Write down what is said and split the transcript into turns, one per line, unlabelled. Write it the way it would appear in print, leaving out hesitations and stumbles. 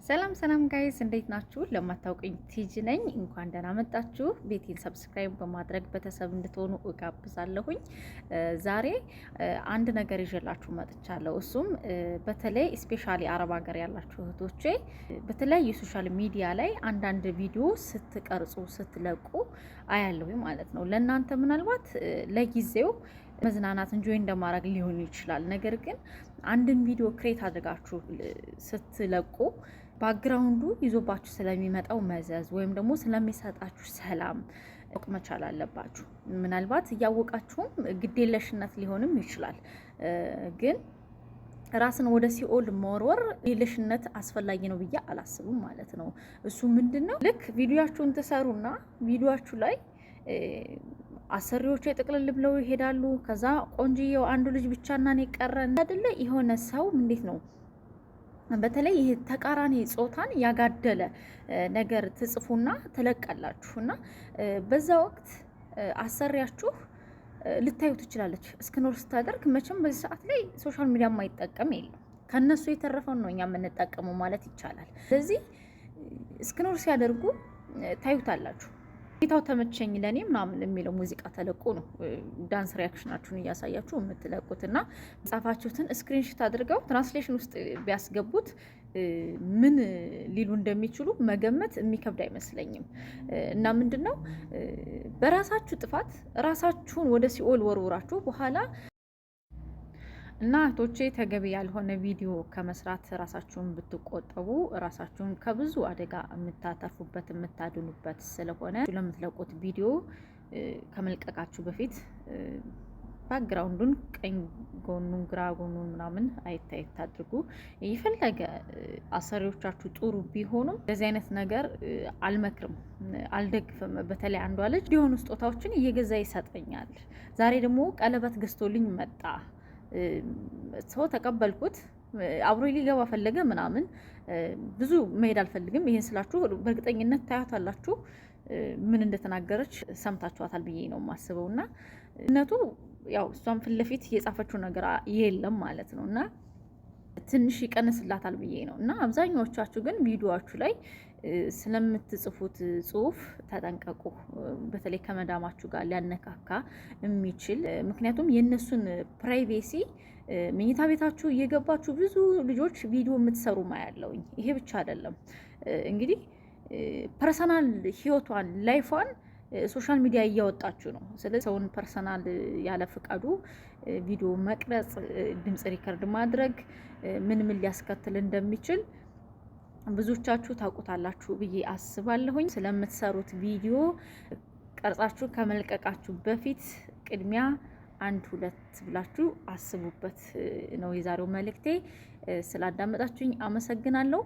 ሰላም ሰላም ጋይስ እንዴት ናችሁ? ለማታውቁኝ ቲጂ ነኝ። እንኳን ደህና መጣችሁ። ቤቴን ሰብስክራይብ በማድረግ ቤተሰብ እንድትሆኑ እጋብዛለሁኝ። ዛሬ አንድ ነገር ይዤላችሁ መጥቻለሁ። እሱም በተለይ ስፔሻሊ አረብ ሀገር ያላችሁ እህቶቼ በተለያዩ ሶሻል ሚዲያ ላይ አንዳንድ ቪዲዮ ስትቀርጹ ስትለቁ አያለሁኝ ማለት ነው። ለእናንተ ምናልባት ለጊዜው መዝናናት እንጆይ እንደማድረግ ሊሆን ይችላል። ነገር ግን አንድን ቪዲዮ ክሬት አድርጋችሁ ስትለቁ ባክግራውንዱ ይዞባችሁ ስለሚመጣው መዘዝ ወይም ደግሞ ስለሚሰጣችሁ ሰላም ማወቅ መቻል አለባችሁ። ምናልባት እያወቃችሁም ግዴለሽነት ሊሆንም ይችላል። ግን ራስን ወደ ሲኦል መወርወር ግዴለሽነት አስፈላጊ ነው ብዬ አላስብም ማለት ነው። እሱ ምንድነው? ልክ ቪዲዮአችሁን ትሰሩና ቪዲዮአችሁ ላይ አሰሪዎቹ የጥቅልል ብለው ይሄዳሉ። ከዛ ቆንጂየው አንዱ ልጅ ብቻና ነው የቀረን አይደለ? የሆነ ሰው እንዴት ነው በተለይ ይሄ ተቃራኒ ጾታን ያጋደለ ነገር ትጽፉና ትለቃላችሁና በዛ ወቅት አሰሪያችሁ ልታዩ ትችላለች። እስክኖር ስታደርግ መቼም በዚህ ሰዓት ላይ ሶሻል ሚዲያ የማይጠቀም የለም። ከነሱ የተረፈውን ነው እኛ የምንጠቀመው ማለት ይቻላል። ስለዚህ እስክኖር ሲያደርጉ ታዩታላችሁ። ጌታው ተመቸኝ ለኔ ምናምን የሚለው ሙዚቃ ተለቆ ነው ዳንስ ሪያክሽናችሁን እያሳያችሁ የምትለቁትና ጻፋችሁትን ስክሪንሾት አድርገው ትራንስሌሽን ውስጥ ቢያስገቡት ምን ሊሉ እንደሚችሉ መገመት የሚከብድ አይመስለኝም። እና ምንድነው በራሳችሁ ጥፋት ራሳችሁን ወደ ሲኦል ወርውራችሁ በኋላ እና እህቶቼ ተገቢ ያልሆነ ቪዲዮ ከመስራት ራሳችሁን ብትቆጠቡ ራሳችሁን ከብዙ አደጋ የምታተርፉበት የምታድኑበት ስለሆነ ለምትለቁት ቪዲዮ ከመልቀቃችሁ በፊት ባክግራውንዱን ቀኝ ጎኑን ግራ ጎኑን ምናምን አይታይት አድርጉ። የፈለገ አሰሪዎቻችሁ ጥሩ ቢሆኑም እንደዚህ አይነት ነገር አልመክርም፣ አልደግፍም። በተለይ አንዷ ልጅ ሊሆኑ ስጦታዎችን እየገዛ ይሰጠኛል። ዛሬ ደግሞ ቀለበት ገዝቶልኝ መጣ። ሰው ተቀበልኩት፣ አብሮ ሊገባ ፈለገ ምናምን። ብዙ መሄድ አልፈልግም። ይሄን ስላችሁ በእርግጠኝነት ታያታላችሁ። ምን እንደተናገረች ሰምታችኋታል ብዬ ነው የማስበው። እና እነቱ ያው እሷም ፊት ለፊት የጻፈችው ነገር የለም ማለት ነው እና ትንሽ ይቀንስላታል ብዬ ነው። እና አብዛኛዎቻችሁ ግን ቪዲዮአችሁ ላይ ስለምትጽፉት ጽሁፍ ተጠንቀቁ። በተለይ ከመዳማችሁ ጋር ሊያነካካ የሚችል ምክንያቱም የእነሱን ፕራይቬሲ መኝታ ቤታችሁ እየገባችሁ ብዙ ልጆች ቪዲዮ የምትሰሩ ማያለውኝ። ይሄ ብቻ አይደለም እንግዲህ ፐርሰናል ህይወቷን ላይፏን ሶሻል ሚዲያ እያወጣችሁ ነው። ስለዚህ ሰውን ፐርሰናል ያለ ፍቃዱ ቪዲዮ መቅረጽ፣ ድምጽ ሪከርድ ማድረግ ምን ሊያስከትል እንደሚችል ብዙዎቻችሁ ታውቁታላችሁ ብዬ አስባለሁኝ። ስለምትሰሩት ቪዲዮ ቀርጻችሁ ከመልቀቃችሁ በፊት ቅድሚያ 1-2 ብላችሁ አስቡበት ነው የዛሬው መልእክቴ። ስላዳመጣችሁኝ አመሰግናለሁ።